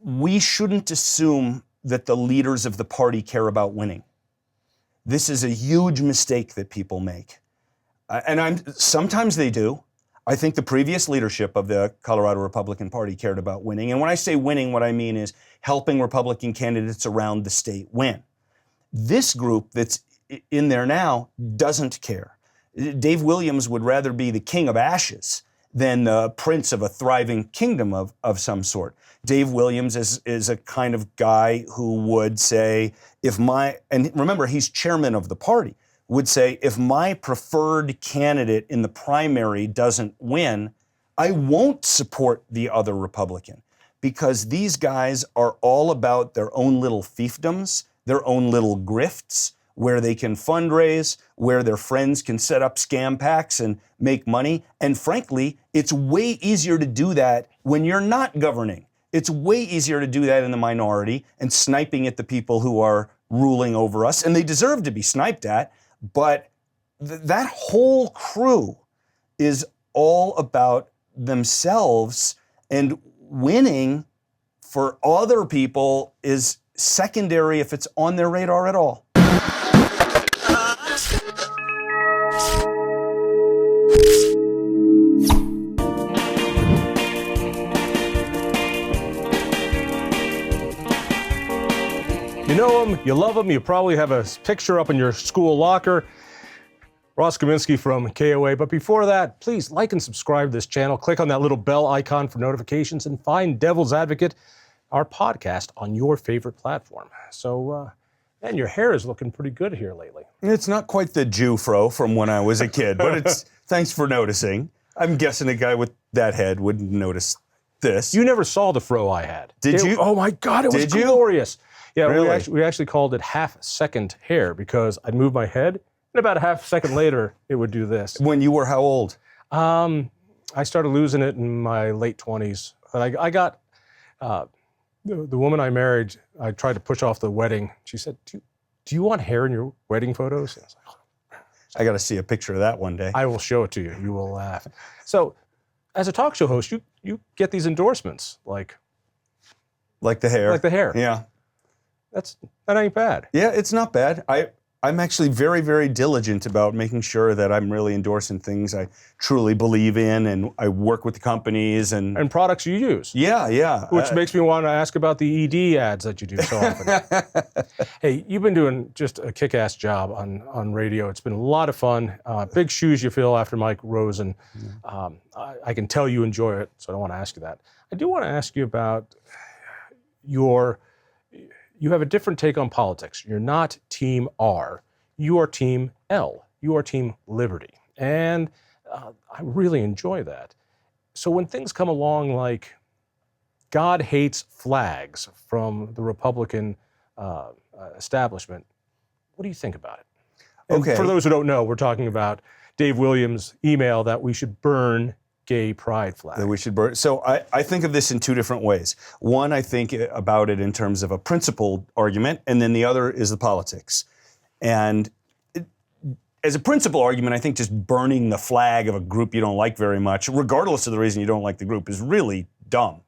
we shouldn't assume that the leaders of the party care about winning. This is a huge mistake that people make. Sometimes they do. I think the previous leadership of the Colorado Republican Party cared about winning. And when I say winning, what I mean is helping Republican candidates around the state win. This group that's in there now doesn't care. Dave Williams would rather be the king of ashes than the prince of a thriving kingdom of some sort. Dave Williams is a kind of guy who would say, and remember, he's chairman of the party, would say, if my preferred candidate in the primary doesn't win, I won't support the other Republican, because these guys are all about their own little fiefdoms, their own little grifts, where they can fundraise, where their friends can set up scam packs and make money. And frankly, it's way easier to do that when you're not governing. It's way easier to do that in the minority and sniping at the people who are ruling over us. And they deserve to be sniped at. But that whole crew is all about themselves, and winning for other people is secondary if it's on their radar at all. You know him, you love him, you probably have a picture up in your school locker. Ross Kaminsky from KOA. But before that, please like and subscribe to this channel. Click on that little bell icon for notifications, and find Devil's Advocate, our podcast, on your favorite platform. So, man, your hair is looking pretty good here lately. It's not quite the Jew fro from when I was a kid, but it's thanks for noticing. I'm guessing a guy with that head wouldn't notice this. You never saw the fro I had. Did you? Oh my God, it was glorious. Yeah, really? we actually called it half-second hair, because I'd move my head, and about a half second later, it would do this. When you were how old? I started losing it in my late 20s. But I got, the woman I married, I tried to push off the wedding. She said, do you want hair in your wedding photos? I was like, oh. I got to see a picture of that one day. I will show it to you. You will laugh. So, as a talk show host, you get these endorsements, like the hair. Like the hair. Yeah. That ain't bad. Yeah, it's not bad. I'm actually very, very diligent about making sure that I'm really endorsing things I truly believe in, and I work with the companies and products you use. Yeah. Which makes me want to ask about the ED ads that you do so often. Hey, you've been doing just a kick-ass job on radio. It's been a lot of fun. Big shoes you fill after Mike Rosen. I can tell you enjoy it, so I don't want to ask you that. I do want to ask you about you have a different take on politics. You're not Team R. You are Team L. You are Team Liberty. And I really enjoy that. So when things come along like God hates flags from the Republican establishment, what do you think about it? And okay. For those who don't know, we're talking about Dave Williams' email that we should burn gay pride flag. That we should burn. So I think of this in two different ways. One, I think about it in terms of a principled argument, and then the other is the politics. And as a principal argument, I think just burning the flag of a group you don't like very much, regardless of the reason you don't like the group, is really dumb.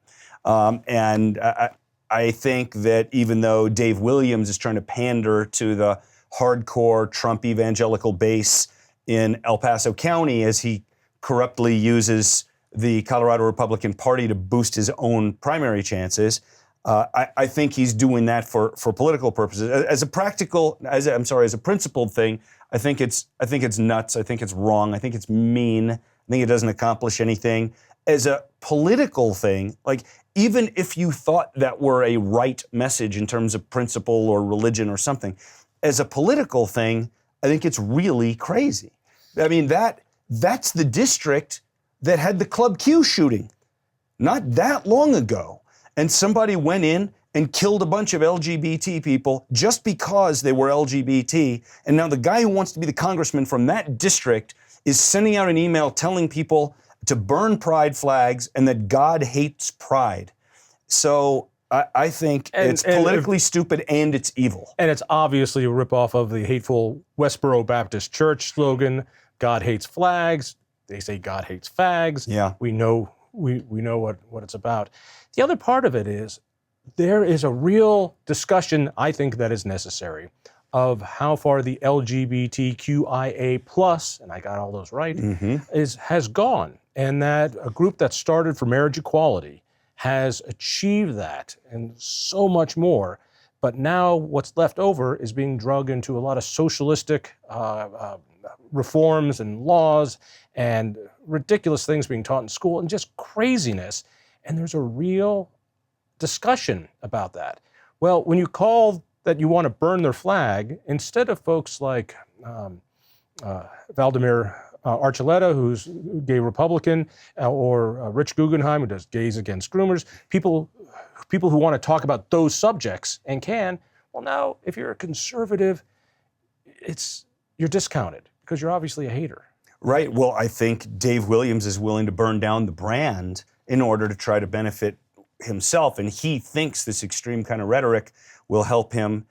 And I think that even though Dave Williams is trying to pander to the hardcore Trump evangelical base in El Paso County as he corruptly uses the Colorado Republican Party to boost his own primary chances, I think he's doing that for political purposes. As a principled thing, I think it's nuts. I think it's wrong. I think it's mean. I think it doesn't accomplish anything. As a political thing, like even if you thought that were a right message in terms of principle or religion or something, as a political thing, I think it's really crazy. I mean, that's the district that had the Club Q shooting not that long ago. And somebody went in and killed a bunch of LGBT people just because they were LGBT. And now the guy who wants to be the congressman from that district is sending out an email telling people to burn pride flags and that God hates pride. So I think it's politically stupid and it's evil. And it's obviously a ripoff of the hateful Westboro Baptist Church slogan, God hates flags. They say God hates fags. Yeah. We know what it's about. The other part of it is there is a real discussion, I think, that is necessary of how far the LGBTQIA plus, and I got all those right, has gone, and that a group that started for marriage equality has achieved that and so much more. But now what's left over is being drugged into a lot of socialistic reforms and laws and ridiculous things being taught in school and just craziness. And there's a real discussion about that. Well, when you call that you want to burn their flag, instead of folks like Valdemar Archuleta, who's a gay Republican, or Rich Guggenheim, who does Gays Against Groomers, people who want to talk about those subjects and can, well, now, if you're a conservative, you're discounted because you're obviously a hater. Right. Well, I think Dave Williams is willing to burn down the brand in order to try to benefit himself, and he thinks this extreme kind of rhetoric will help him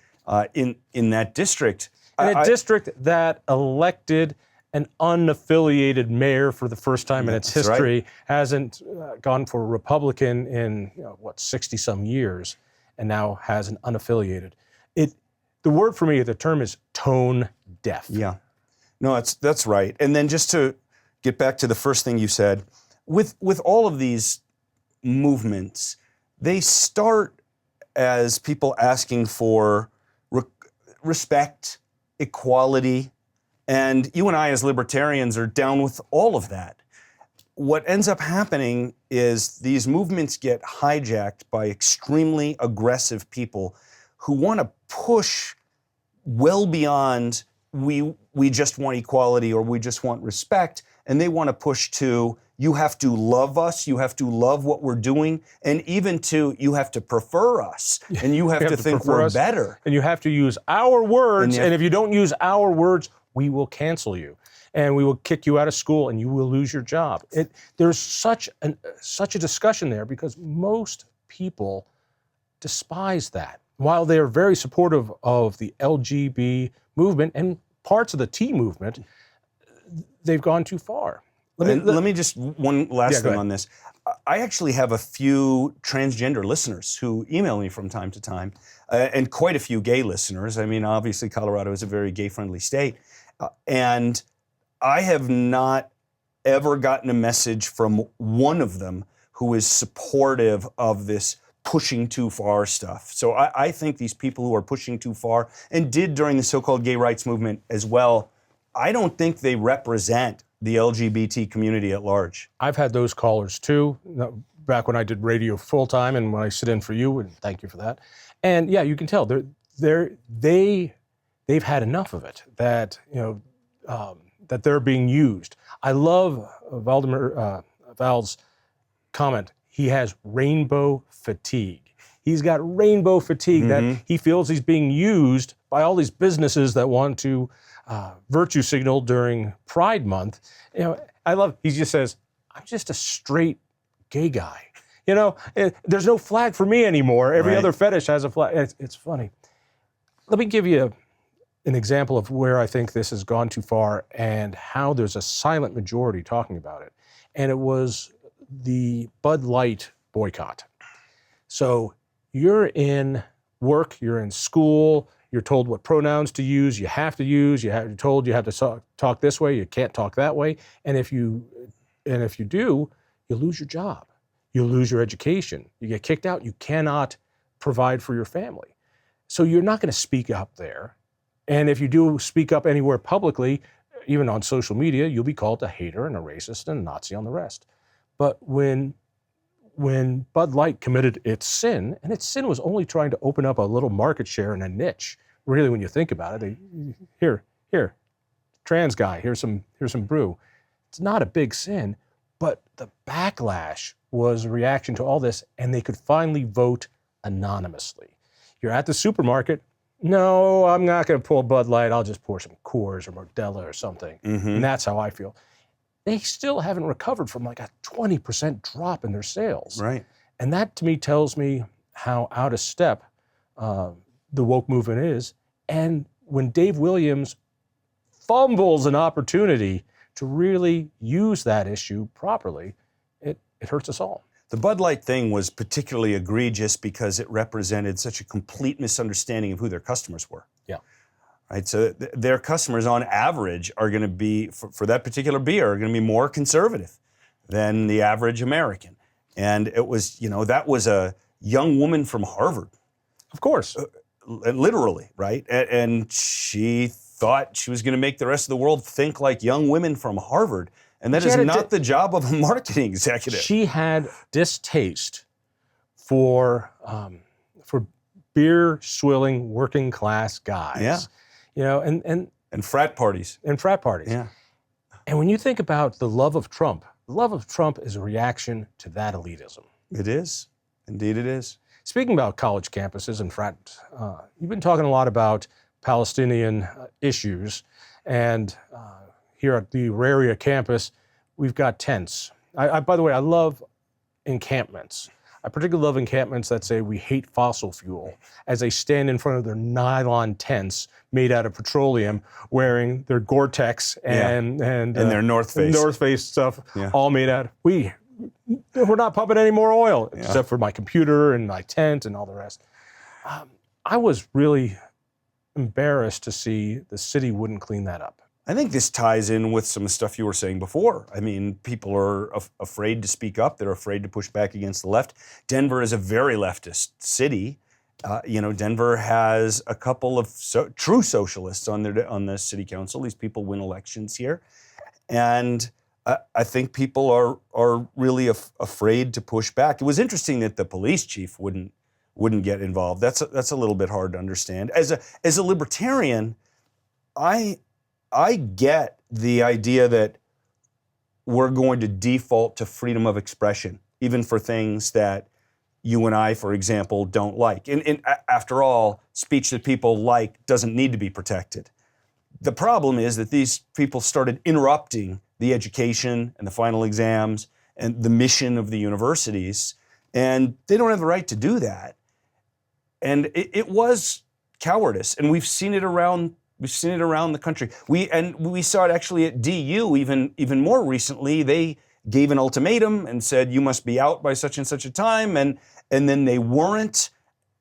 in that district. In a district that elected an unaffiliated mayor for the first time in its history, hasn't gone for a Republican in 60-some years, and now has an unaffiliated. The word for me, the term is tone deaf. Yeah, no, that's right. And then just to get back to the first thing you said, with all of these movements, they start as people asking for respect, equality, and you and I as libertarians are down with all of that. What ends up happening is these movements get hijacked by extremely aggressive people who want to push well beyond we just want equality or we just want respect, and they want to push to you have to love us, you have to love what we're doing, and even to you have to prefer us, and you have to think we're better. And you have to use our words, and if you don't use our words, we will cancel you, and we will kick you out of school, and you will lose your job. There's such a discussion there because most people despise that. While they are very supportive of the LGB movement and parts of the T movement, they've gone too far. Let me just, one last thing on this. I actually have a few transgender listeners who email me from time to time, and quite a few gay listeners. I mean, obviously, Colorado is a very gay-friendly state. And I have not ever gotten a message from one of them who is supportive of this pushing too far stuff. So I think these people who are pushing too far, and did during the so-called gay rights movement as well, I don't think they represent the LGBT community at large. I've had those callers too, back when I did radio full-time and when I sit in for you, and thank you for that. And yeah, you can tell they've had enough of it, that that they're being used. I love Val's comment. He has rainbow fatigue. He's got rainbow fatigue, that he feels he's being used by all these businesses that want to virtue signal during Pride Month. I love, he just says, I'm just a straight gay guy. There's no flag for me anymore. Every other fetish has a flag. It's funny. Let me give you an example of where I think this has gone too far and how there's a silent majority talking about it. And it was the Bud Light boycott. So you're in work, you're in school, you're told what pronouns to use, you're told you have to talk this way, you can't talk that way. And if you do, you lose your job. You lose your education. You get kicked out. You cannot provide for your family. So you're not going to speak up there. And if you do speak up anywhere publicly, even on social media, you'll be called a hater and a racist and a Nazi on the rest. But when Bud Light committed its sin, and its sin was only trying to open up a little market share in a niche, really, when you think about it, here, trans guy, here's some brew. It's not a big sin, but the backlash was a reaction to all this, and they could finally vote anonymously. You're at the supermarket. No, I'm not going to pull Bud Light. I'll just pour some Coors or Modelo or something. And that's how I feel. They still haven't recovered from like a 20% drop in their sales. Right. And that to me tells me how out of step the woke movement is. And when Dave Williams fumbles an opportunity to really use that issue properly, it hurts us all. The Bud Light thing was particularly egregious because it represented such a complete misunderstanding of who their customers were. Yeah. Right. So their customers, on average, are going to be for that particular beer are going to be more conservative than the average American. And it was, that was a young woman from Harvard. Of course. Literally, right? And she thought she was going to make the rest of the world think like young women from Harvard. And that is not the job of a marketing executive. She had distaste for beer swilling working class guys. Yeah. And frat parties. And frat parties. Yeah. And when you think about the love of Trump is a reaction to that elitism. It is. Indeed it is. Speaking about college campuses and frat, you've been talking a lot about Palestinian issues, and here at the Auraria campus, we've got tents. By the way, I love encampments. I particularly love encampments that say we hate fossil fuel as they stand in front of their nylon tents made out of petroleum, wearing their Gore-Tex and their North Face stuff, all made out. We're not pumping any more oil, except for my computer and my tent and all the rest. I was really embarrassed to see the city wouldn't clean that up. I think this ties in with some of the stuff you were saying before. I mean, people are afraid to speak up. They're afraid to push back against the left. Denver is a very leftist city. Denver has a couple of true socialists on the city council. These people win elections here. And I think people are really afraid to push back. It was interesting that the police chief wouldn't get involved. That's a little bit hard to understand. As a libertarian, I get the idea that we're going to default to freedom of expression, even for things that you and I, for example, don't like. And after all, speech that people like doesn't need to be protected. The problem is that these people started interrupting the education and the final exams and the mission of the universities, and they don't have the right to do that. And it was cowardice, and we've seen it around the country. We saw it actually at DU even more recently. They gave an ultimatum and said, you must be out by such and such a time, and then they weren't.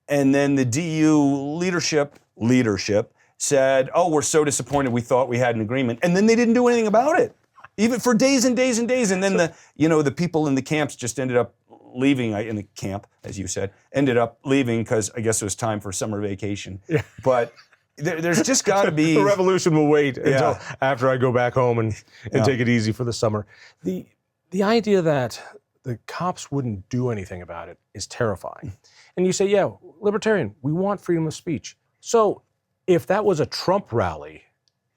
And then the DU leadership said, oh, we're so disappointed, we thought we had an agreement. And then they didn't do anything about it, even for days and days and days. And then the people in the camps just ended up leaving, in the camp, as you said, ended up leaving because I guess it was time for summer vacation. Yeah. But there's just got to be... The revolution will wait until after I go back home and take it easy for the summer. The idea that the cops wouldn't do anything about it is terrifying. And you say, yeah, libertarian, we want freedom of speech. So if that was a Trump rally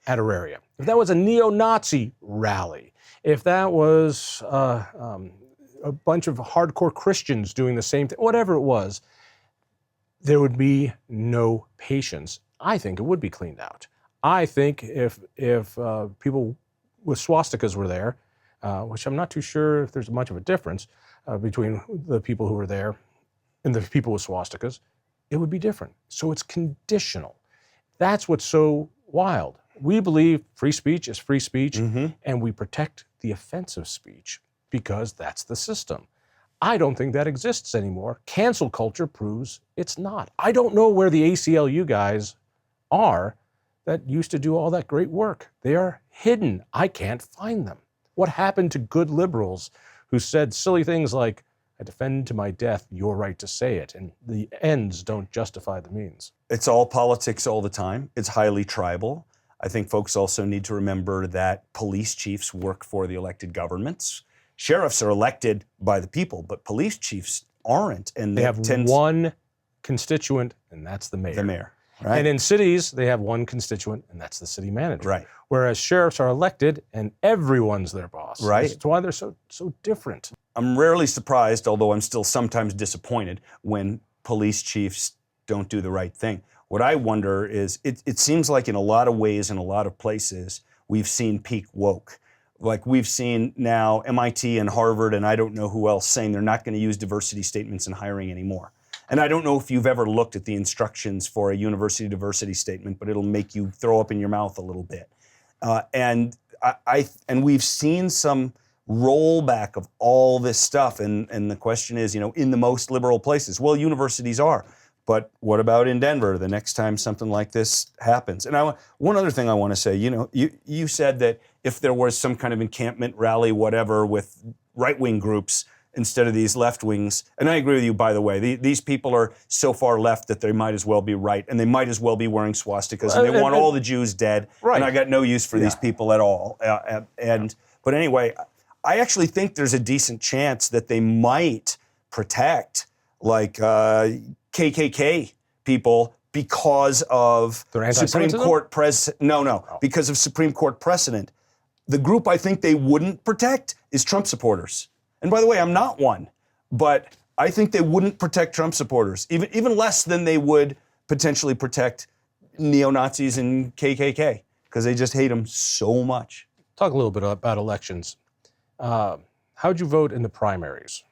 at Auraria, if that was a neo-Nazi rally, if that was a bunch of hardcore Christians doing the same thing, whatever it was, there would be no patience. I think it would be cleaned out. I think if people with swastikas were there, which I'm not too sure if there's much of a difference between the people who were there and the people with swastikas, it would be different. So it's conditional. That's what's so wild. We believe free speech is free speech, and we protect the offensive speech because that's the system. I don't think that exists anymore. Cancel culture proves it's not. I don't know where the ACLU guys are that used to do all that great work. They are hidden. I can't find them. What happened to good liberals who said silly things like, I defend to my death your right to say it, and the ends don't justify the means? It's all politics all the time. It's highly tribal. I think folks also need to remember that police chiefs work for the elected governments. Sheriffs are elected by the people, but police chiefs aren't. And they have one constituent, and that's the mayor. The mayor, right? And in cities, they have one constituent, and that's the city manager. Right. Whereas sheriffs are elected, and everyone's their boss. Right. That's why they're so different. I'm rarely surprised, although I'm still sometimes disappointed, when police chiefs don't do the right thing. What I wonder is, it seems like in a lot of ways, in a lot of places, we've seen peak woke. Like we've seen now MIT and Harvard and I don't know who else saying they're not going to use diversity statements in hiring anymore. And I don't know if you've ever looked at the instructions for a university diversity statement, but it'll make you throw up in your mouth a little bit. And we've seen some rollback of all this stuff. And the question is, in the most liberal places, well, universities are. But what about in Denver the next time something like this happens? And one other thing I want to say, you said that if there was some kind of encampment rally, whatever, with right-wing groups instead of these left wings, and I agree with you, by the way, these people are so far left that they might as well be right, and they might as well be wearing swastikas, and they want all the Jews dead, right. And I got no use for these people at all. But anyway, I actually think there's a decent chance that they might protect, like, KKK people because of Supreme Court precedent. No, because of Supreme Court precedent. The group I think they wouldn't protect is Trump supporters. And by the way, I'm not one, but I think they wouldn't protect Trump supporters, even less than they would potentially protect neo-Nazis and KKK, because they just hate them so much. Talk a little bit about elections. How'd you vote in the primaries?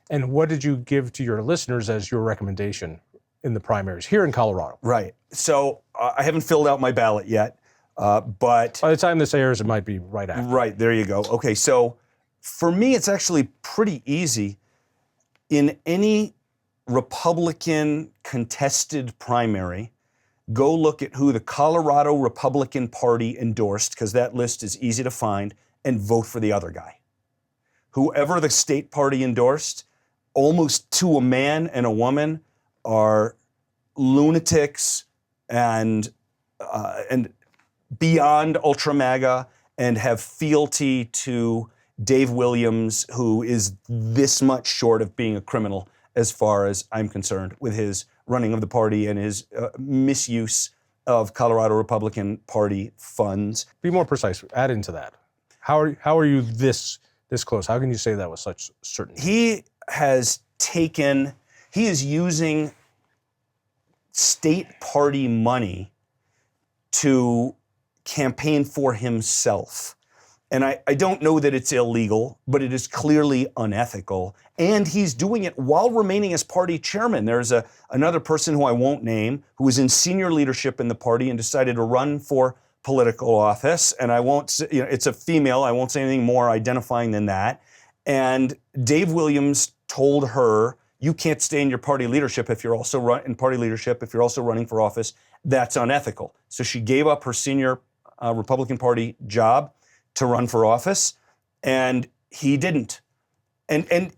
And what did you give to your listeners as your recommendation in the primaries here in Colorado? Right. So I haven't filled out my ballot yet, but by the time this airs, it might be right after. Right. There you go. Okay. So for me, it's actually pretty easy. In any Republican contested primary, go look at who the Colorado Republican Party endorsed, because that list is easy to find, and vote for the other guy. Whoever the state party endorsed, almost to a man and a woman, are lunatics and beyond ultra MAGA, and have fealty to Dave Williams, who is this much short of being a criminal as far as I'm concerned, with his running of the party and his misuse of Colorado Republican Party funds. Be more precise. Add into that. How are you this close? How can you say that with such certainty? He is using state party money to campaign for himself. And I don't know that it's illegal, but it is clearly unethical. And he's doing it while remaining as party chairman. There's another person who I won't name who was in senior leadership in the party and decided to run for political office. And I won't say, it's a female. I won't say anything more identifying than that. And Dave Williams told her, you can't stay in your party leadership if you're also running for office. That's unethical. So she gave up her senior Republican Party job to run for office, and he didn't. And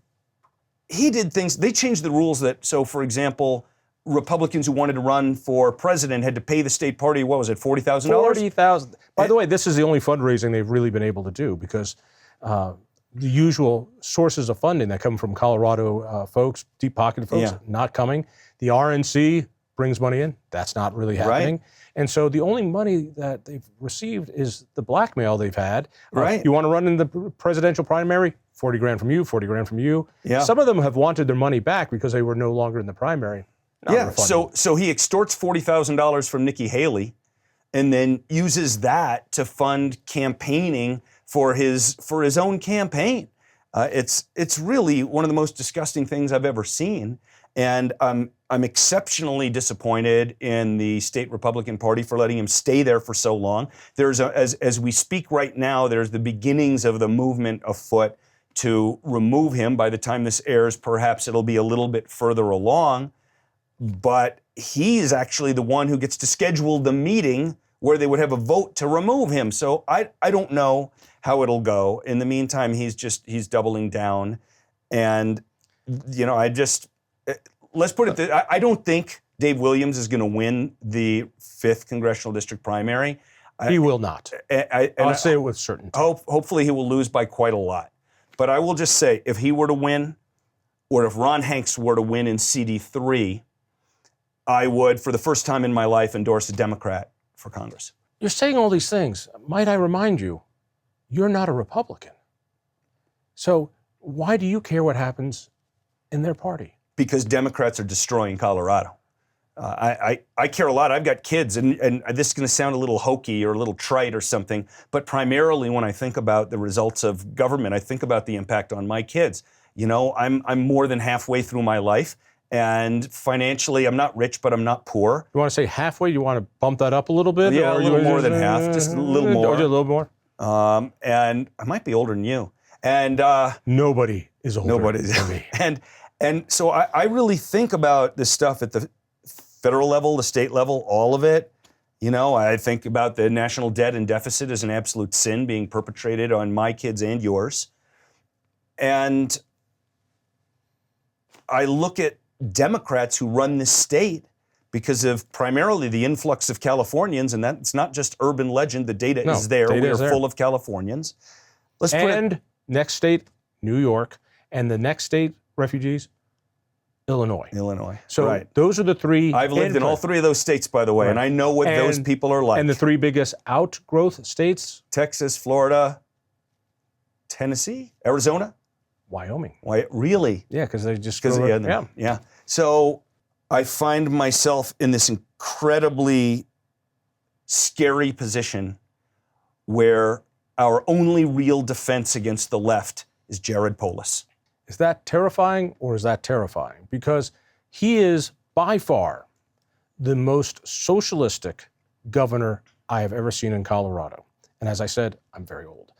he did things, they changed the rules so for example, Republicans who wanted to run for president had to pay the state party, what was it, $40,000? $40,000. By the way, this is the only fundraising they've really been able to do, because the usual sources of funding that come from Colorado folks, deep pocket folks, not coming. The RNC brings money in. That's not really happening. Right. And so the only money that they've received is the blackmail they've had. Right. You want to run in the presidential primary? 40 grand from you, 40 grand from you. Yeah. Some of them have wanted their money back because they were no longer in the primary. So he extorts $40,000 from Nikki Haley and then uses that to fund campaigning for his own campaign. It's really one of the most disgusting things I've ever seen. And I'm exceptionally disappointed in the state Republican Party for letting him stay there for so long. There's as we speak right now, there's the beginnings of the movement afoot to remove him. By the time this airs, perhaps it'll be a little bit further along. But he is actually the one who gets to schedule the meeting where they would have a vote to remove him. So I don't know how it'll go. In the meantime, he's doubling down. And, let's put it this, I don't think Dave Williams is going to win the 5th congressional district primary. He will not. I'll say it with certainty. Hopefully he will lose by quite a lot. But I will just say, if he were to win, or if Ron Hanks were to win in CD3, I would, for the first time in my life, endorse a Democrat for Congress. You're saying all these things. Might I remind you, you're not a Republican. So why do you care what happens in their party? Because Democrats are destroying Colorado. I care a lot. I've got kids, and this is going to sound a little hokey or a little trite or something, but primarily when I think about the results of government, I think about the impact on my kids. I'm more than halfway through my life, and financially I'm not rich, but I'm not poor. You want to say halfway? You want to bump that up a little bit? Yeah, a little more than half, just a little more. A little more. And I might be older than you. And Nobody is older nobody's than me. and so I really think about this stuff at the federal level, the state level, all of it. You know, I think about the national debt and deficit as an absolute sin being perpetrated on my kids and yours. And I look at Democrats who run this state because of primarily the influx of Californians, and that's not just urban legend. The data is there. Data We are is there. full of Californians. Let's put it, And next state, New York, and the next state, refugees, Illinois. So right. those are the three. I've lived in all three of those states, by the way, Right. and I know what those And- people are like. And the three biggest outgrowth states, Texas, Florida, Tennessee, Arizona. Wyoming. Why, really? Yeah, because they just Because go, yeah. So I find myself in this incredibly scary position where our only real defense against the left is Jared Polis. Is that terrifying or is that terrifying? Because he is by far the most socialistic governor I have ever seen in Colorado. And as I said, I'm very old.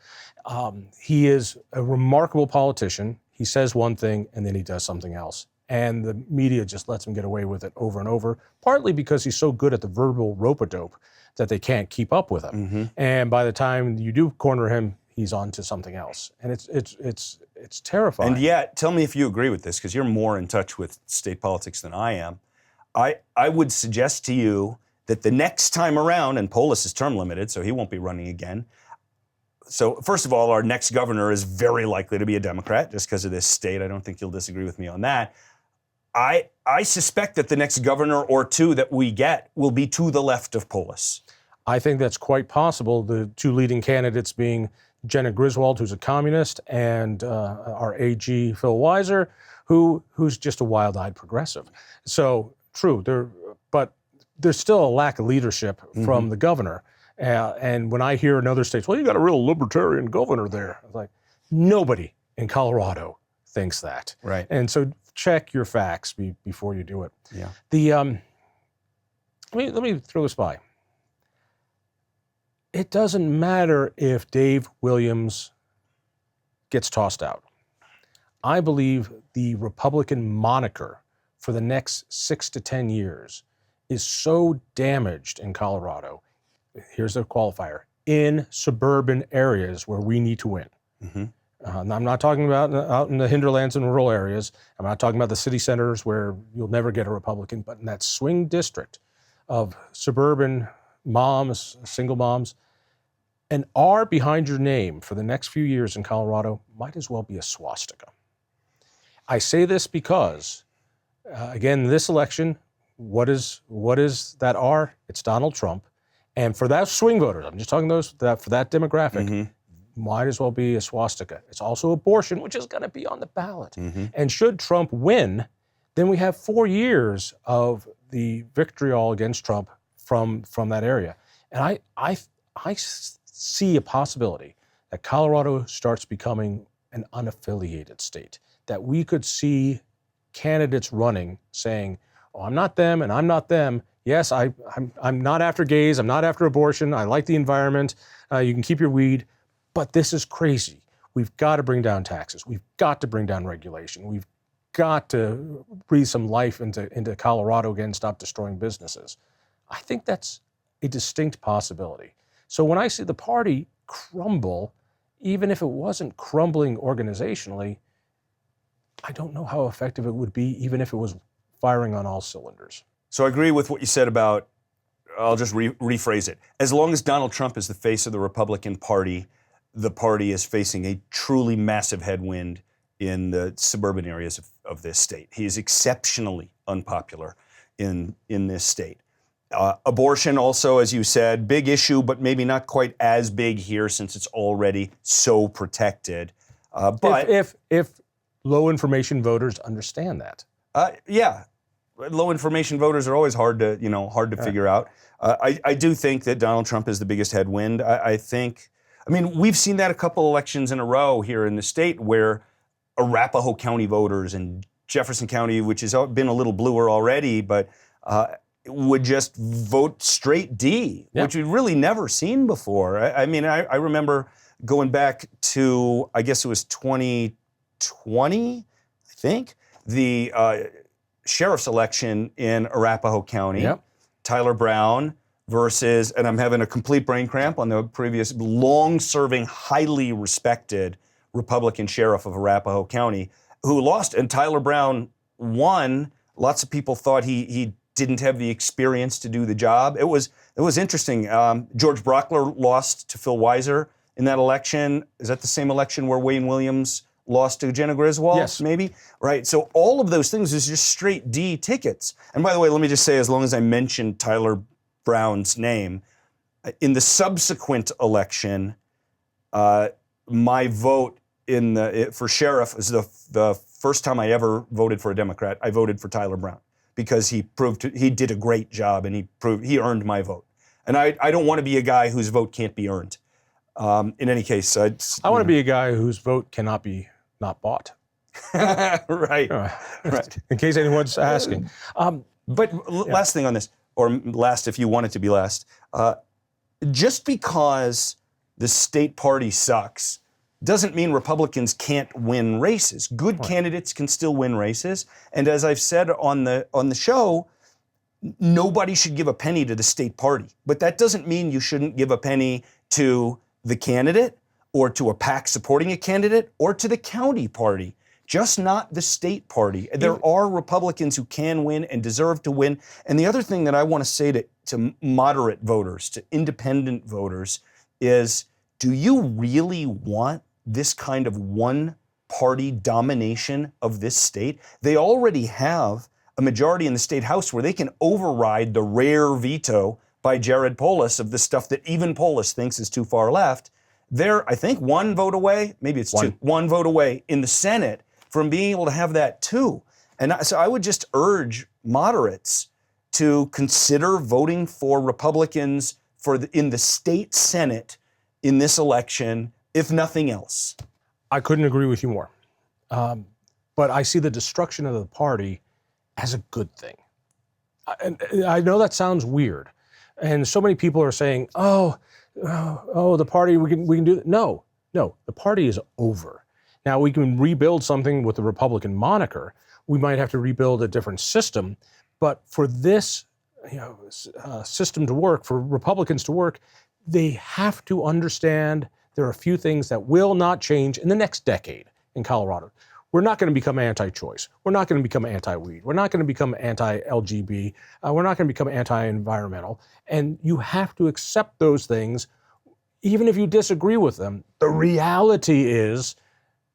He is a remarkable politician. He says one thing and then he does something else. And the media just lets him get away with it over and over, partly because he's so good at the verbal rope-a-dope that they can't keep up with him. Mm-hmm. And by the time you do corner him, he's on to something else. And it's terrifying. And yet, tell me if you agree with this, because you're more in touch with state politics than I am. I would suggest to you that the next time around, and Polis is term limited, so he won't be running again. So first of all, our next governor is very likely to be a Democrat just because of this state. I don't think you'll disagree with me on that. I suspect that the next governor or two that we get will be to the left of Polis. I think that's quite possible. The two leading candidates being Jenna Griswold, who's a communist, and our AG, Phil Weiser, who's just a wild-eyed progressive. So true, but there's still a lack of leadership from the governor. And when I hear in other states, well, you got a real libertarian governor there. I'm like, nobody in Colorado thinks that. Right. And so check your facts before you do it. Yeah. Let me throw this by. It doesn't matter if Dave Williams gets tossed out. I believe the Republican moniker for the next 6 to 10 years is so damaged in Colorado. Here's the qualifier: in suburban areas where we need to win. Mm-hmm. I'm not talking about out in the hinterlands and rural areas. I'm not talking about the city centers where you'll never get a Republican, but in that swing district of suburban moms, single moms, an R behind your name for the next few years in Colorado might as well be a swastika. I say this because, again, this election, what is that R? It's Donald Trump. And for that swing voters, I'm just talking for that demographic, might as well be a swastika. It's also abortion, which is going to be on the ballot. And should Trump win, then we have 4 years of the vitriol against Trump from that area. And I see a possibility that Colorado starts becoming an unaffiliated state, that we could see candidates running saying, oh, I'm not them and I'm not them. Yes, I'm not after gays, I'm not after abortion, I like the environment, you can keep your weed, but this is crazy. We've got to bring down taxes. We've got to bring down regulation. We've got to breathe some life into Colorado again, stop destroying businesses. I think that's a distinct possibility. So when I see the party crumble, even if it wasn't crumbling organizationally, I don't know how effective it would be, even if it was firing on all cylinders. So I agree with what you said about, I'll just rephrase it. As long as Donald Trump is the face of the Republican Party, the party is facing a truly massive headwind in the suburban areas of this state. He is exceptionally unpopular in this state. Abortion also, as you said, big issue, but maybe not quite as big here since it's already so protected. But if low information voters understand that. Yeah. Low information voters are always hard to figure out. I do think that Donald Trump is the biggest headwind. I mean, we've seen that a couple elections in a row here in the state where Arapahoe County voters and Jefferson County, which has been a little bluer already, but would just vote straight D, which we've really never seen before. I mean, I remember going back to, I guess it was 2020, I think, the sheriff's election in Arapahoe County. Yep. Tyler Brown versus, and I'm having a complete brain cramp on the previous, long-serving, highly respected Republican sheriff of Arapahoe County, who lost, and Tyler Brown won. Lots of people thought he didn't have the experience to do the job. It was interesting. George Brockler lost to Phil Weiser in that election. Is that the same election where Wayne Williams lost to Jenna Griswold? Yes. Maybe? Right. So all of those things is just straight D tickets. And by the way, let me just say, as long as I mentioned Tyler Brown's name, in the subsequent election, my vote for sheriff is the first time I ever voted for a Democrat. I voted for Tyler Brown because he did a great job and he earned my vote. And I don't want to be a guy whose vote can't be earned. In any case, I want to be a guy whose vote cannot be not bought. Right. Right. In case anyone's asking. Last thing on this, or last if you want it to be last, just because the state party sucks doesn't mean Republicans can't win races. Good candidates can still win races. And as I've said on the show, nobody should give a penny to the state party. But that doesn't mean you shouldn't give a penny to the candidate or to a PAC supporting a candidate or to the county party, just not the state party. There are Republicans who can win and deserve to win. And the other thing that I want to say to moderate voters, to independent voters, is do you really want this kind of one-party domination of this state? They already have a majority in the state house where they can override the rare veto by Jared Polis of the stuff that even Polis thinks is too far left. They're, I think, one vote away, maybe it's one vote away in the Senate from being able to have that too. And so I would just urge moderates to consider voting for Republicans in the state Senate in this election, if nothing else. I couldn't agree with you more. But I see the destruction of the party as a good thing. I know that sounds weird. And so many people are saying, the party, we can do that. No, the party is over. Now we can rebuild something with the Republican moniker. We might have to rebuild a different system. But for this system to work, for Republicans to work, they have to understand there are a few things that will not change in the next decade in Colorado. We're not going to become anti-choice. We're not going to become anti-weed. We're not going to become anti-LGB. We're not going to become anti-environmental. And you have to accept those things, even if you disagree with them. The reality is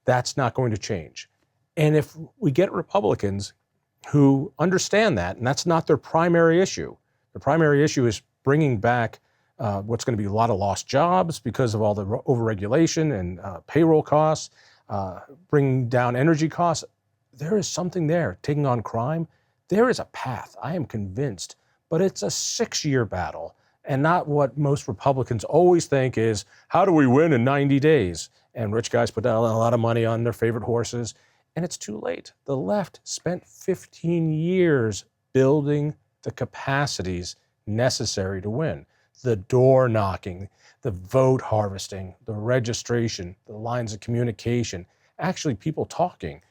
that's not going to change. And if we get Republicans who understand that, and that's not their primary issue. The primary issue is bringing back what's going to be a lot of lost jobs because of all the overregulation and payroll costs, bringing down energy costs. There is something there. Taking on crime, there is a path, I am convinced, but it's a 6-year battle and not what most Republicans always think is, how do we win in 90 days? And rich guys put down a lot of money on their favorite horses, and it's too late. The left spent 15 years building the capacities necessary to win. The door knocking, the vote harvesting, the registration, the lines of communication, actually people talking,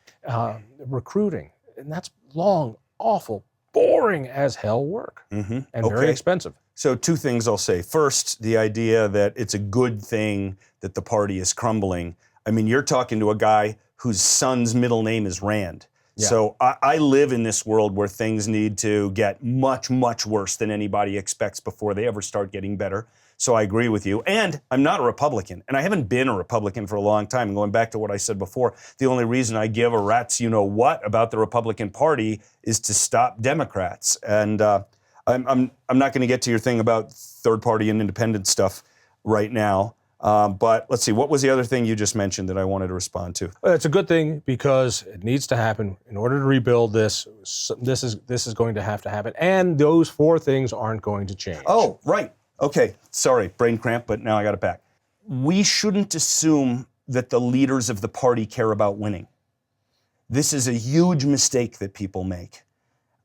recruiting. And that's long, awful, boring as hell work and very expensive. So 2 things I'll say. First, the idea that it's a good thing that the party is crumbling. I mean, you're talking to a guy whose son's middle name is Rand. Yeah. So I live in this world where things need to get much, much worse than anybody expects before they ever start getting better. So I agree with you. And I'm not a Republican, and I haven't been a Republican for a long time. And going back to what I said before, the only reason I give a rat's you-know-what about the Republican Party is to stop Democrats. And I'm not going to get to your thing about third-party and independent stuff right now. But let's see, what was the other thing you just mentioned that I wanted to respond to? Well, it's a good thing because it needs to happen in order to rebuild this. This is going to have to happen, and those 4 things aren't going to change. Oh, right. Okay. Sorry, brain cramp, but now I got it back. We shouldn't assume that the leaders of the party care about winning. This is a huge mistake that people make,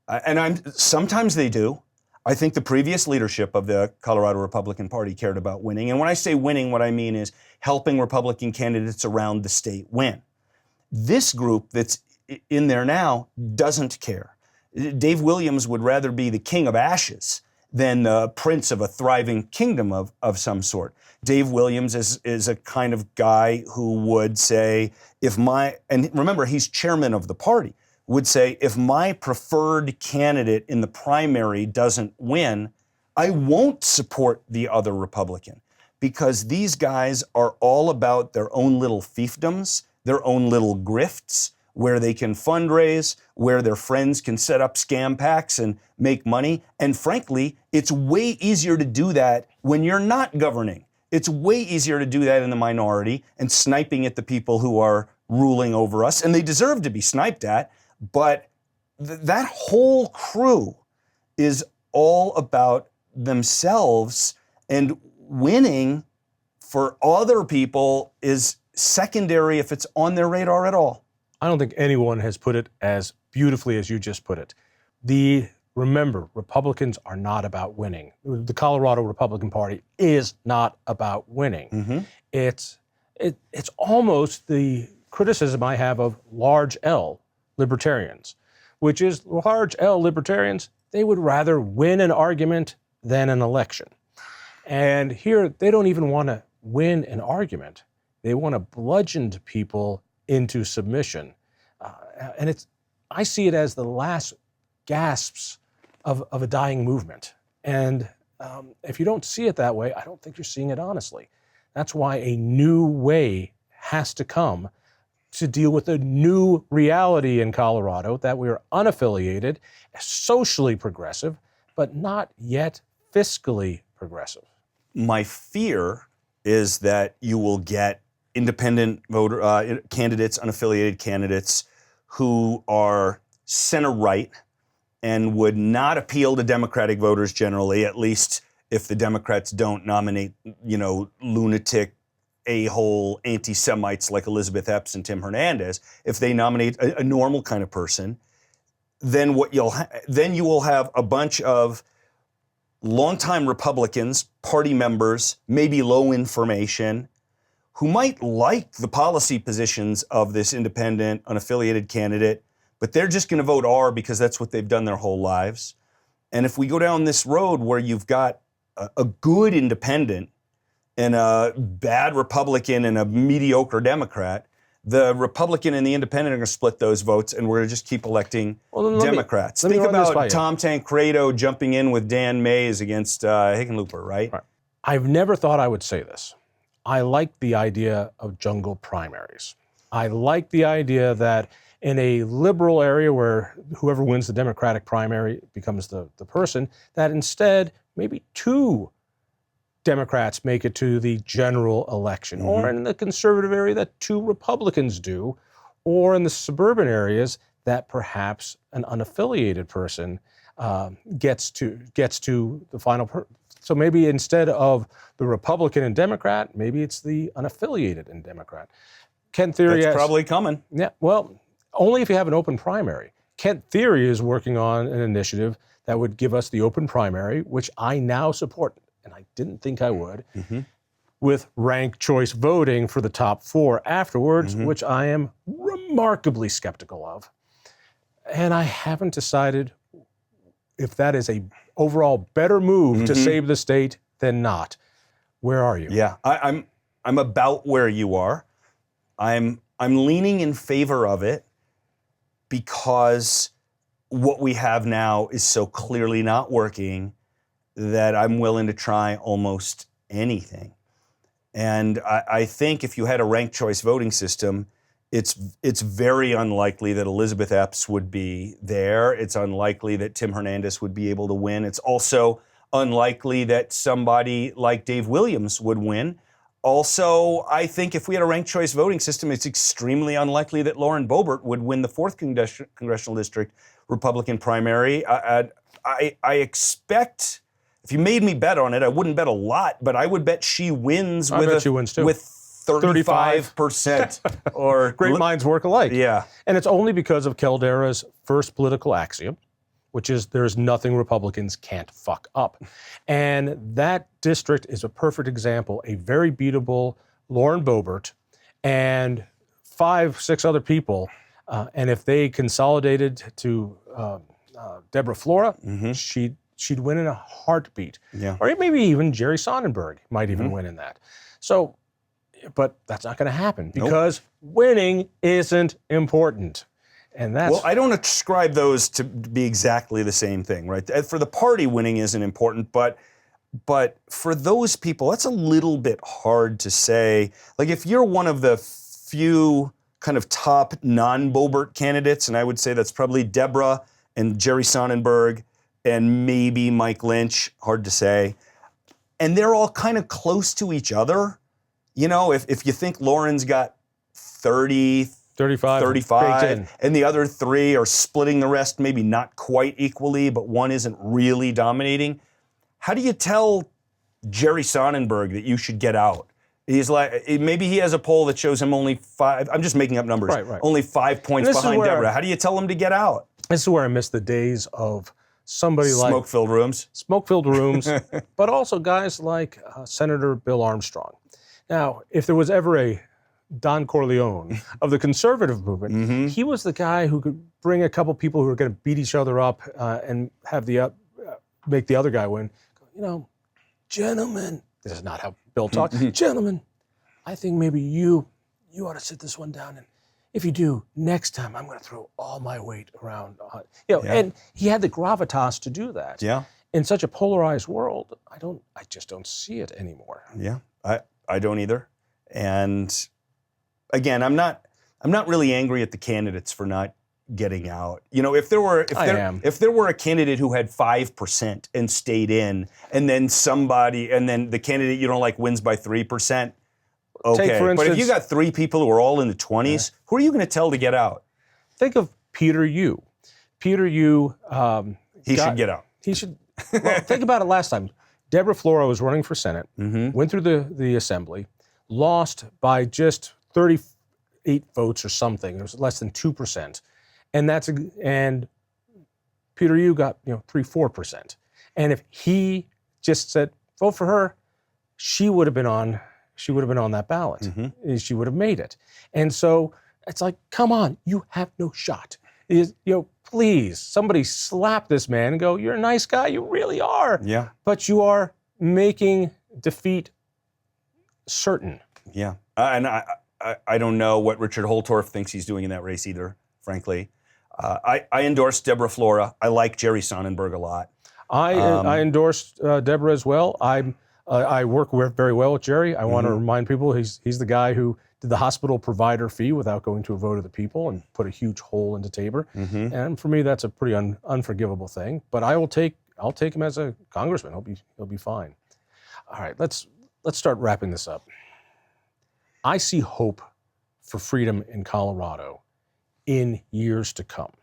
and sometimes they do. I think the previous leadership of the Colorado Republican Party cared about winning. And when I say winning, what I mean is helping Republican candidates around the state win. This group that's in there now doesn't care. Dave Williams would rather be the king of ashes than the prince of a thriving kingdom of some sort. Dave Williams is a kind of guy who would say, and remember, he's chairman of the party, would say, if my preferred candidate in the primary doesn't win, I won't support the other Republican, because these guys are all about their own little fiefdoms, their own little grifts, where they can fundraise, where their friends can set up scam packs and make money. And frankly, it's way easier to do that when you're not governing. It's way easier to do that in the minority and sniping at the people who are ruling over us. And they deserve to be sniped at. But that whole crew is all about themselves, and winning for other people is secondary if it's on their radar at all. I don't think anyone has put it as beautifully as you just put it. Remember, Republicans are not about winning. The Colorado Republican Party is not about winning. Mm-hmm. It's almost the criticism I have of large L libertarians, which is large L libertarians, they would rather win an argument than an election. And here, they don't even want to win an argument. They want to bludgeon people into submission. I see it as the last gasps of a dying movement. And if you don't see it that way, I don't think you're seeing it honestly. That's why a new way has to come to deal with a new reality in Colorado, that we are unaffiliated, socially progressive, but not yet fiscally progressive. My fear is that you will get independent voter candidates, unaffiliated candidates who are center-right and would not appeal to Democratic voters generally, at least if the Democrats don't nominate, lunatic, a-hole anti-Semites like Elizabeth Epps and Tim Hernandez. If they nominate a normal kind of person, then you will have a bunch of longtime Republicans, party members, maybe low information, who might like the policy positions of this independent, unaffiliated candidate, but they're just going to vote R because that's what they've done their whole lives. And if we go down this road where you've got a good independent and a bad Republican and a mediocre Democrat, the Republican and the independent are going to split those votes, and we're going to just keep electing Democrats. Think about Tom Tancredo jumping in with Dan Mays against Hickenlooper, right? I've never thought I would say this. I like the idea of jungle primaries. I like the idea that in a liberal area where whoever wins the Democratic primary becomes the person, that instead maybe two Democrats make it to the general election, or in the conservative area that two Republicans do, or in the suburban areas that perhaps an unaffiliated person gets to the final. So maybe instead of the Republican and Democrat, maybe it's the unaffiliated and Democrat. Kent Thiry, that's probably coming. Yeah, well, only if you have an open primary. Kent Thiry is working on an initiative that would give us the open primary, which I now support, and I didn't think I would, with ranked choice voting for the top four afterwards, which I am remarkably skeptical of. And I haven't decided if that is a overall better move to save the state than not. Where are you? Yeah, I'm about where you are. I'm leaning in favor of it because what we have now is so clearly not working that I'm willing to try almost anything. And I think if you had a ranked choice voting system, it's very unlikely that Elizabeth Epps would be there. It's unlikely that Tim Hernandez would be able to win. It's also unlikely that somebody like Dave Williams would win. Also, I think if we had a ranked choice voting system, it's extremely unlikely that Lauren Boebert would win the 4th Congressional District Republican primary. I expect, if you made me bet on it, I wouldn't bet a lot, but I would bet she wins with 35%. Or great minds work alike. Yeah. And it's only because of Caldera's first political axiom, which is there's nothing Republicans can't fuck up. And that district is a perfect example. A very beatable Lauren Boebert and 5-6 other people. And if they consolidated to Deborah Flora, she'd win in a heartbeat. Yeah. Or maybe even Jerry Sonnenberg might even win in that. So, but that's not going to happen because winning isn't important. And that's Well, I don't ascribe those to be exactly the same thing, right? For the party, winning isn't important, but for those people, that's a little bit hard to say. Like if you're one of the few kind of top non-Boebert candidates, and I would say that's probably Deborah and Jerry Sonnenberg and maybe Mike Lynch, hard to say. And they're all kind of close to each other. You know, if you think Lauren's got 35, and the other 3 are splitting the rest, maybe not quite equally, but one isn't really dominating. How do you tell Jerry Sonnenberg that you should get out? He's like, maybe he has a poll that shows him only 5, I'm just making up numbers, only 5 points behind Deborah. How do you tell him to get out? This is where I miss the days of somebody like smoke-filled rooms, but also guys like Senator Bill Armstrong. Now, if there was ever a Don Corleone of the conservative movement, he was the guy who could bring a couple people who were going to beat each other up and have make the other guy win. You know, gentlemen, this is not how Bill talked. Gentlemen, I think maybe you ought to sit this one down, and if you do, next time I'm going to throw all my weight around. And he had the gravitas to do that. Yeah. In such a polarized world, I just don't see it anymore. Yeah, I don't either. And again, I'm not really angry at the candidates for not getting out. You know, if there were a candidate who had 5% and stayed in, and then the candidate you don't like wins by 3%, okay. Take, for instance, but if you got 3 people who are all in the 20s, who are you going to tell to get out? Think of Peter Yu. Peter Yu, he should get out. He should. Well, think about it last time. Deborah Flora was running for Senate, went through the assembly, lost by just 38 votes or something. It was less than 2%, and Peter Yu got 3-4%. And if he just said vote for her, she would have been on that ballot. She would have made it. And so it's like, come on, you have no shot. Please, somebody slap this man and go, you're a nice guy, you really are. Yeah. But you are making defeat certain. Yeah. And I don't know what Richard Holtorf thinks he's doing in that race either, frankly. I endorse Deborah Flora. I like Jerry Sonnenberg a lot. I endorsed Deborah as well. I work very well with Jerry. I want to remind people he's the guy who did the hospital provider fee without going to a vote of the people and put a huge hole into Tabor. And for me, that's a pretty unforgivable thing. But I'll take him as a congressman. He'll be fine. All right, let's start wrapping this up. I see hope for freedom in Colorado in years to come.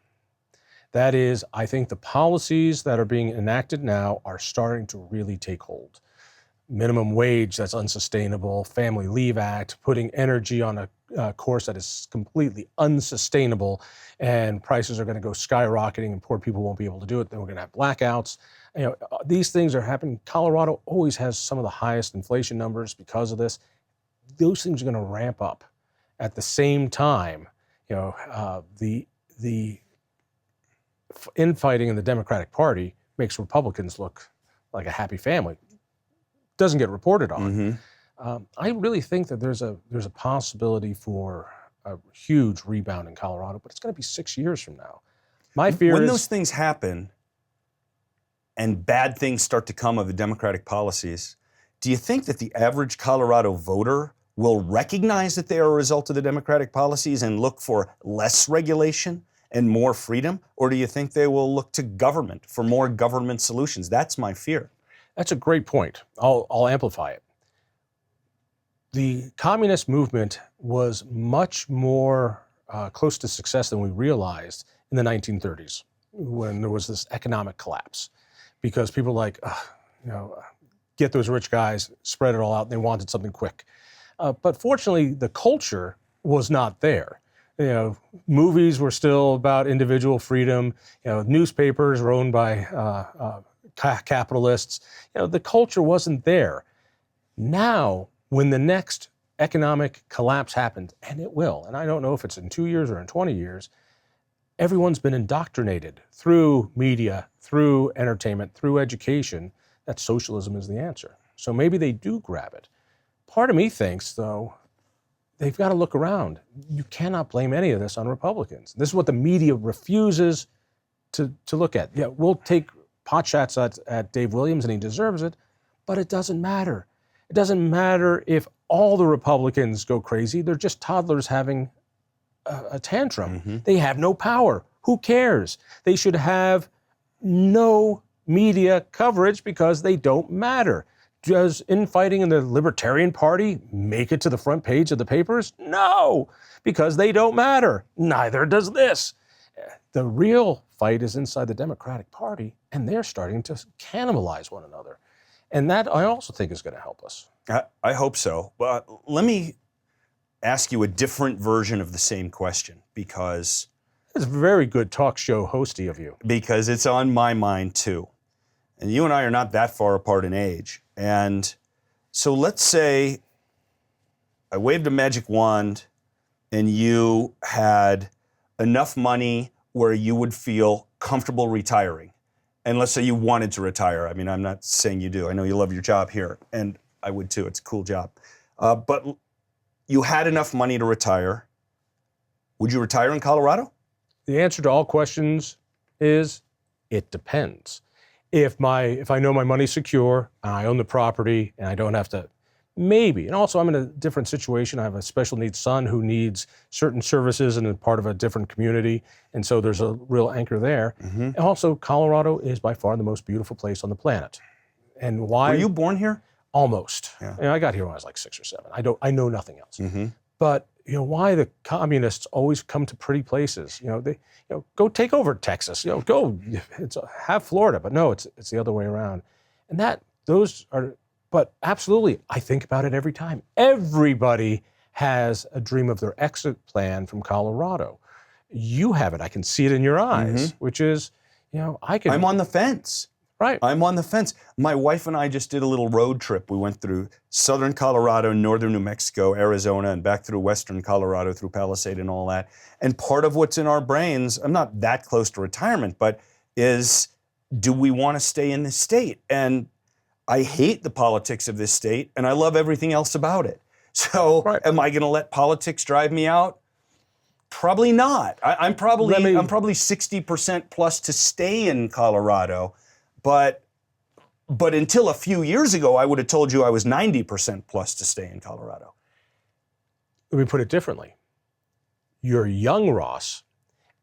That is, I think the policies that are being enacted now are starting to really take hold. Minimum wage that's unsustainable, Family Leave Act, putting energy on a course that is completely unsustainable, and prices are going to go skyrocketing and poor people won't be able to do it. Then we're going to have blackouts. These things are happening. Colorado always has some of the highest inflation numbers because of this. Those things are going to ramp up. At the same time, the infighting in the Democratic Party makes Republicans look like a happy family. Doesn't get reported on. I really think that there's a possibility for a huge rebound in Colorado, but it's going to be 6 years from now. My fear when is those things happen and bad things start to come of the Democratic policies, do you think that the average Colorado voter will recognize that they are a result of the Democratic policies and look for less regulation and more freedom? Or do you think they will look to government for more government solutions? That's my fear. That's a great point. I'll amplify it. The communist movement was much more close to success than we realized in the 1930s when there was this economic collapse, because people were like, get those rich guys, spread it all out, and they wanted something quick. But fortunately, the culture was not there. Movies were still about individual freedom. Newspapers were owned by capitalists. The culture wasn't there. Now, when the next economic collapse happens, and it will, and I don't know if it's in 2 years or in 20 years, everyone's been indoctrinated through media, through entertainment, through education, that socialism is the answer. So maybe they do grab it. Part of me thinks, though, they've got to look around. You cannot blame any of this on Republicans. This is what the media refuses to look at. Yeah, we'll take pot shots at Dave Williams, and he deserves it, but it doesn't matter. It doesn't matter if all the Republicans go crazy. They're just toddlers having a tantrum. Mm-hmm. They have no power. Who cares? They should have no media coverage because they don't matter. Does infighting in the Libertarian Party make it to the front page of the papers? No, because they don't matter. Neither does this. The real fight is inside the Democratic Party, and they're starting to cannibalize one another. And that, I also think, is going to help us. I hope so. But let me ask you a different version of the same question, because it's a very good talk show hosty of you. Because it's on my mind too. And you and I are not that far apart in age. And so let's say I waved a magic wand and you had enough money where you would feel comfortable retiring. And let's say you wanted to retire. I mean, I'm not saying you do. I know you love your job here, and I would too. It's a cool job. But you had enough money to retire. Would you retire in Colorado? The answer to all questions is it depends. If I know my money's secure, and I own the property, and I don't have to, maybe. And also, I'm in a different situation. I have a special needs son who needs certain services and is part of a different community, and so there's a real anchor there. Mm-hmm. And also, Colorado is by far the most beautiful place on the planet. And why? Were you born here? Almost. Yeah. I got here when I was like 6 or 7. I know nothing else. Mm-hmm. But why the communists always come to pretty places? They go take over Texas. Go have Florida. But no, it's the other way around. And those are. But absolutely, I think about it every time. Everybody has a dream of their exit plan from Colorado. You have it. I can see it in your eyes, which is, I'm on the fence. Right. I'm on the fence. My wife and I just did a little road trip. We went through southern Colorado, northern New Mexico, Arizona, and back through western Colorado, through Palisade and all that. And part of what's in our brains, I'm not that close to retirement, but is, do we want to stay in this state? And I hate the politics of this state, and I love everything else about it. So Am I going to let politics drive me out? Probably not. I'm probably 60% plus to stay in Colorado. But until a few years ago, I would have told you I was 90% plus to stay in Colorado. Let me put it differently. You're young Ross,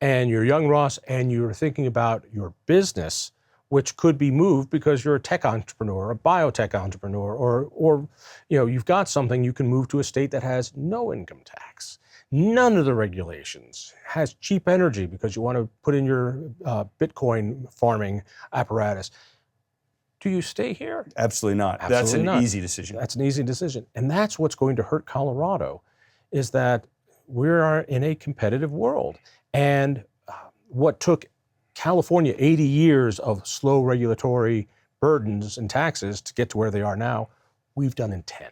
and you're thinking about your business, which could be moved because you're a tech entrepreneur, a biotech entrepreneur, or you've got something you can move to a state that has no income tax, none of the regulations, has cheap energy because you want to put in your Bitcoin farming apparatus. Do you stay here? Absolutely not. Absolutely not. Easy decision. That's an easy decision. And that's what's going to hurt Colorado, is that we are in a competitive world. And what took California 80 years of slow regulatory burdens and taxes to get to where they are now, we've done in 10.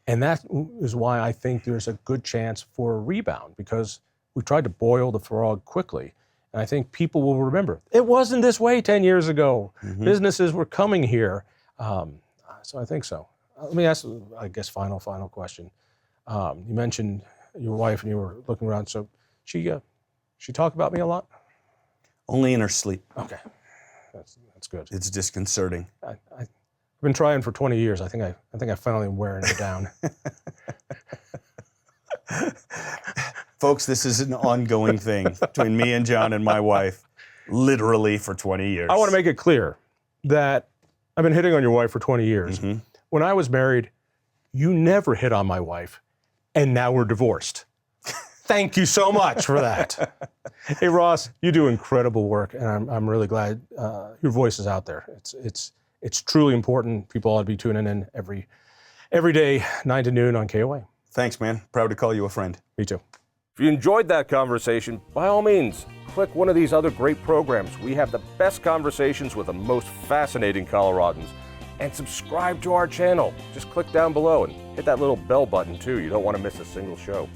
And that is why I think there's a good chance for a rebound, because we tried to boil the frog quickly. And I think people will remember, it wasn't this way 10 years ago. Mm-hmm. Businesses were coming here. So I think so. Let me ask, I guess, final question. You mentioned your wife and you were looking around. So she talk about me a lot? Only in her sleep. Okay, that's good. It's disconcerting. I've been trying for 20 years. I think I finally am wearing her down. Folks, this is an ongoing thing between me and John and my wife, literally for 20 years. I want to make it clear that I've been hitting on your wife for 20 years. Mm-hmm. When I was married, you never hit on my wife, and now we're divorced. Thank you so much for that. Hey, Ross, you do incredible work, and I'm really glad your voice is out there. It's truly important. People ought to be tuning in every day, 9 to noon on KOA. Thanks, man. Proud to call you a friend. Me too. If you enjoyed that conversation, by all means, click one of these other great programs. We have the best conversations with the most fascinating Coloradans. And subscribe to our channel. Just click down below and hit that little bell button too. You don't want to miss a single show.